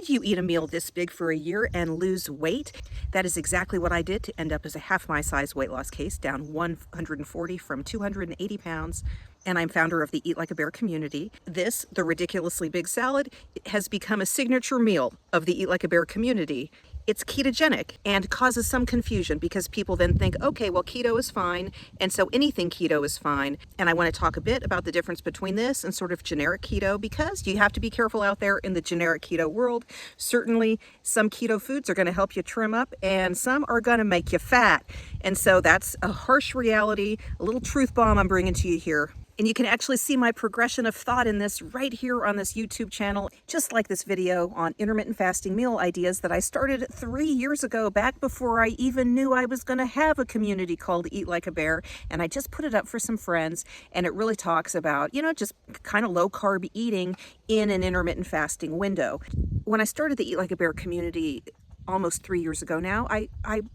Could you eat a meal this big for a year and lose weight? That is exactly what I did to end up as a half my size weight loss case, down 140 from 280 pounds. And I'm founder of the Eat Like a Bear community. This, the ridiculously big salad, has become a signature meal of the Eat Like a Bear community. It's ketogenic and causes some confusion because people then think, okay, well, keto is fine, and so anything keto is fine. And I want to talk a bit about the difference between this and sort of generic keto, because you have to be careful out there in the generic keto world. Certainly, some keto foods are going to help you trim up, and some are going to make you fat. And so that's a harsh reality, a little truth bomb I'm bringing to you here. And you can actually see my progression of thought in this right here on this YouTube channel, just like this video on intermittent fasting meal ideas that I started 3 years ago, back before I even knew I was going to have a community called Eat Like a Bear. And I just put it up for some friends, and it really talks about, just kind of low carb eating in an intermittent fasting window. When I started the Eat Like a Bear community almost 3 years ago now, I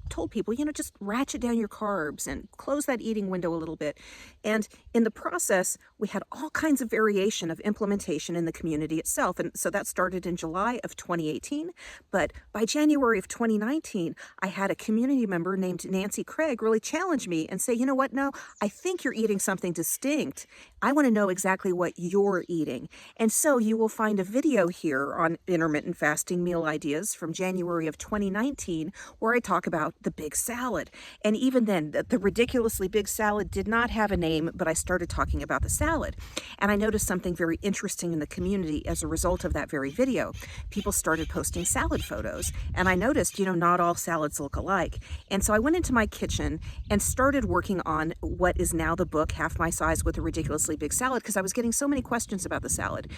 told people, just ratchet down your carbs and close that eating window a little bit. And in the process, we had all kinds of variation of implementation in the community itself. And so that started in July of 2018. But by January of 2019, I had a community member named Nancy Craig really challenge me and say, you know what, no, I think you're eating something distinct. I want to know exactly what you're eating. And so you will find a video here on intermittent fasting meal ideas from January of 2019, where I talk about the big salad. And even then, the ridiculously big salad did not have a name, but I started talking about the salad. And I noticed something very interesting in the community as a result of that very video. People started posting salad photos, and I noticed, not all salads look alike. And so I went into my kitchen and started working on what is now the book, Half My Size with a Ridiculously Big Salad, because I was getting so many questions about the salad.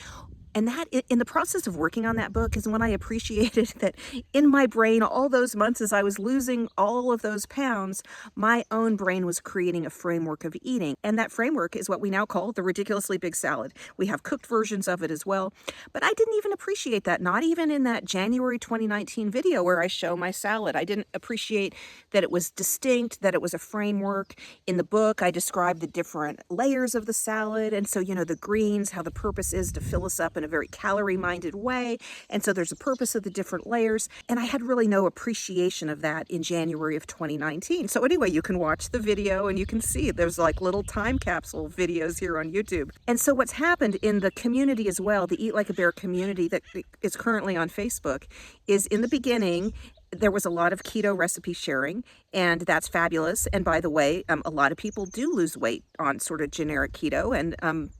And that, in the process of working on that book, is when I appreciated that in my brain, all those months as I was losing all of those pounds, my own brain was creating a framework of eating. And that framework is what we now call the ridiculously big salad. We have cooked versions of it as well. But I didn't even appreciate that, not even in that January 2019 video where I show my salad. I didn't appreciate that it was distinct, that it was a framework. In the book, I described the different layers of the salad. And so, the greens, how the purpose is to fill us up in a very calorie-minded way. And so there's a purpose of the different layers. And I had really no appreciation of that in January of 2019. So anyway, you can watch the video and you can see there's like little time capsule videos here on YouTube. And so what's happened in the community as well, the Eat Like a Bear community that is currently on Facebook, is in the beginning, there was a lot of keto recipe sharing, and that's fabulous. And by the way, a lot of people do lose weight on sort of generic keto, and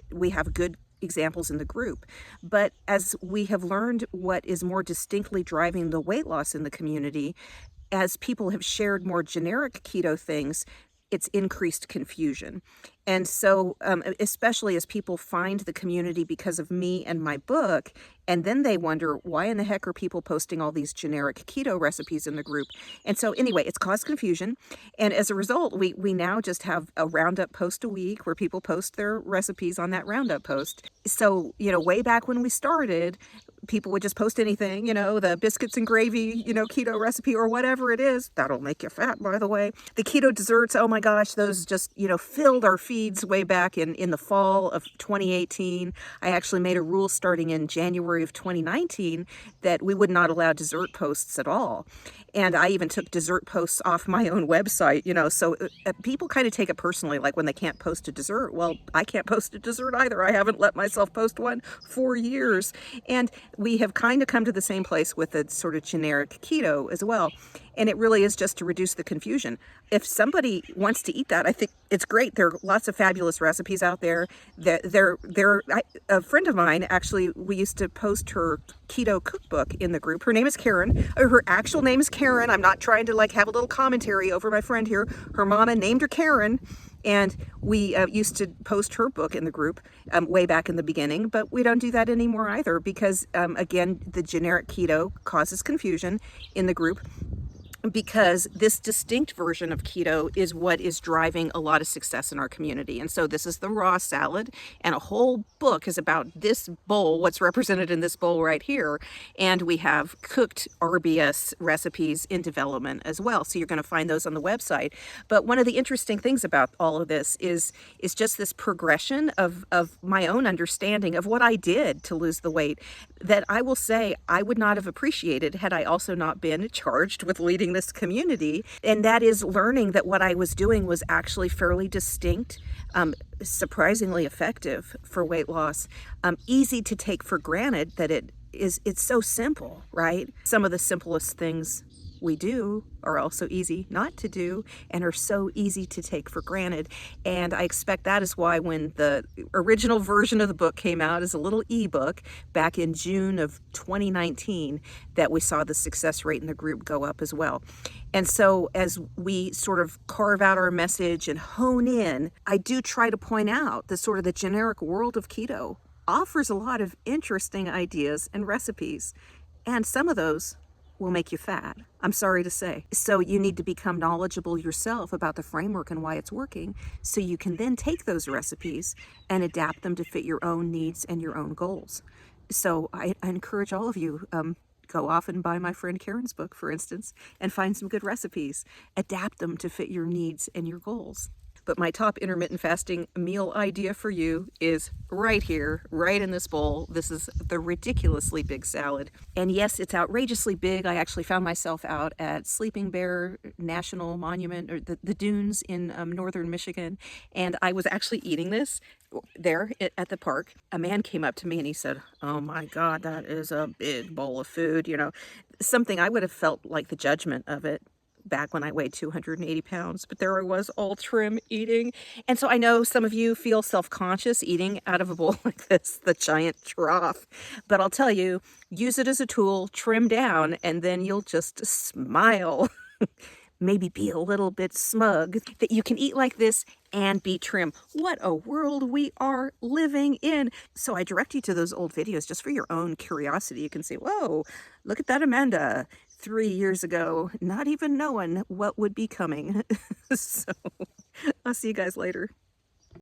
we have good examples in the group. But as we have learned what is more distinctly driving the weight loss in the community, as people have shared more generic keto things, it's increased confusion. And so, especially as people find the community because of me and my book, and then they wonder, why in the heck are people posting all these generic keto recipes in the group? And so anyway, it's caused confusion. And as a result, we now just have a roundup post a week where people post their recipes on that roundup post. So, way back when we started, people would just post anything, the biscuits and gravy, keto recipe or whatever it is. That'll make you fat, by the way. The keto desserts, oh my gosh, those just, filled our feeds way back in the fall of 2018. I actually made a rule starting in January of 2019 that we would not allow dessert posts at all. And I even took dessert posts off my own website, so people kind of take it personally, like when they can't post a dessert. Well, I can't post a dessert either. I haven't let myself post one for years. And we have kind of come to the same place with the sort of generic keto as well. And it really is just to reduce the confusion. If somebody wants to eat that, I think it's great. There are lots of fabulous recipes out there. A friend of mine, actually, we used to post her keto cookbook in the group. Her name is Karen. Her actual name is Karen. I'm not trying to have a little commentary over my friend here. Her mama named her Karen. And we used to post her book in the group way back in the beginning, but we don't do that anymore either because, again, the generic keto causes confusion in the group. because this distinct version of keto is what is driving a lot of success in our community. And so this is the raw salad, and a whole book is about this bowl, what's represented in this bowl right here. And we have cooked RBS recipes in development as well. So you're going to find those on the website. But one of the interesting things about all of this is just this progression of my own understanding of what I did to lose the weight. that I will say I would not have appreciated had I also not been charged with leading this community. And that is learning that what I was doing was actually fairly distinct, surprisingly effective for weight loss, easy to take for granted that it's so simple, right? Some of the simplest things we do are also easy not to do and are so easy to take for granted. And I expect that is why when the original version of the book came out as a little ebook back in June of 2019, that we saw the success rate in the group go up as well. And so as we sort of carve out our message and hone in, I do try to point out that sort of the generic world of keto offers a lot of interesting ideas and recipes, and some of those will make you fat, I'm sorry to say. So you need to become knowledgeable yourself about the framework and why it's working, so you can then take those recipes and adapt them to fit your own needs and your own goals. So I encourage all of you, go off and buy my friend Karen's book, for instance, and find some good recipes. Adapt them to fit your needs and your goals. But my top intermittent fasting meal idea for you is right here, right in this bowl. This is the ridiculously big salad. And yes, it's outrageously big. I actually found myself out at Sleeping Bear National Monument, or the dunes in northern Michigan. And I was actually eating this there at the park. A man came up to me and he said, "Oh my God, that is a big bowl of food." Something I would have felt like the judgment of it back when I weighed 280 pounds, but there I was, all trim, eating. And so I know some of you feel self-conscious eating out of a bowl like this, the giant trough. But I'll tell you, use it as a tool, trim down, and then you'll just smile. Maybe be a little bit smug that you can eat like this and be trim. What a world we are living in. So I direct you to those old videos just for your own curiosity. You can say, whoa, look at that Amanda 3 years ago, not even knowing what would be coming. So I'll see you guys later.